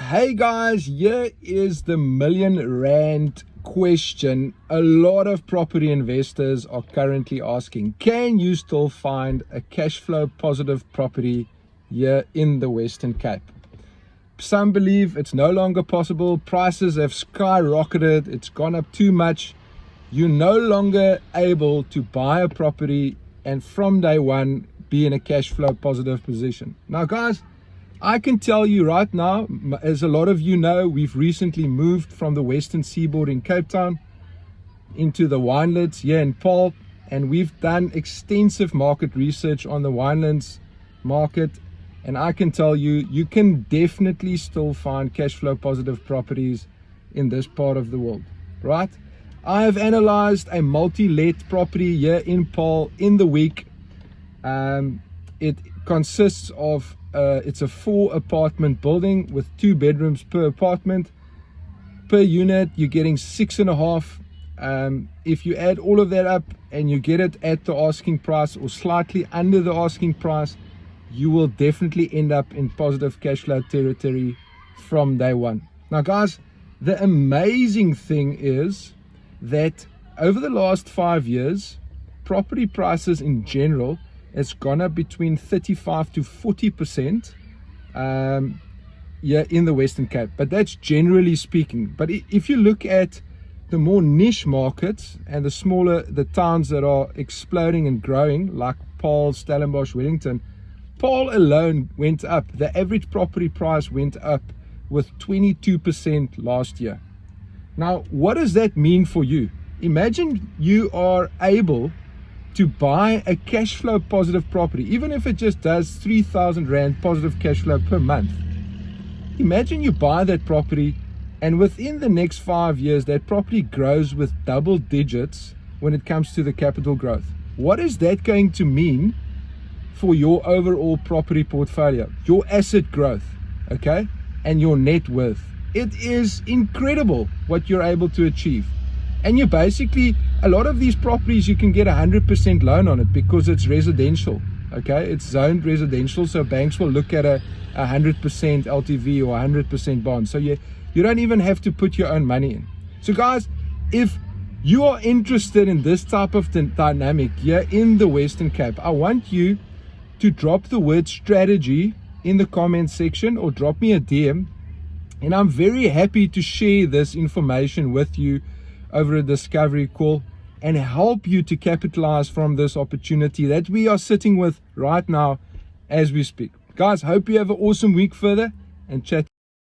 Hey guys, here is the R1,000,000 question a lot of property investors are currently asking. Can you still find a cash flow positive property here in the Western Cape? Some believe it's no longer possible. Prices have skyrocketed. It's gone up too much. You're no longer able to buy a property and from day one be in a cash flow positive position. Now guys, I can tell you right now, as a lot of you know, we've recently moved from the Western Seaboard in Cape Town into the Winelands here in Paarl, and we've done extensive market research on the Winelands market, and I can tell you, you can definitely still find cash flow positive properties in this part of the world, right? I have analyzed a multi-let property here in Paarl in the week. It consists of it's a 4-apartment building with 2 bedrooms per apartment. Per unit you're getting 6.5. If you add all of that up and you get it at the asking price or slightly under the asking price, you will definitely end up in positive cash flow territory from day one. Now guys, the amazing thing is that over the last 5 years, property prices in general has gone up between 35 to 40% yeah, in the Western Cape, but that's generally speaking. But if you look at the more niche markets and the smaller, the towns that are exploding and growing, like Paarl, Stellenbosch, Wellington, Paarl alone went up. The average property price went up with 22% last year. Now, what does that mean for you? Imagine you are able to buy a cash flow positive property, even if it just does 3,000 Rand positive cash flow per month. Imagine you buy that property and within the next 5 years, that property grows with double digits when it comes to the capital growth. What is that going to mean for your overall property portfolio, your asset growth, okay, and your net worth? It is incredible what you're able to achieve. And you basically, a lot of these properties you can get 100% loan on it because it's residential, okay? It's zoned residential, so banks will look at a 100% LTV or 100% bond. So you don't even have to put your own money in. So guys, if you are interested in this type of dynamic here in the Western Cape, I want you to drop the word strategy in the comment section or drop me a DM, and I'm very happy to share this information with you over a discovery call and help you to capitalize from this opportunity that we are sitting with right now as we speak. Guys, hope you have an awesome week further and chat.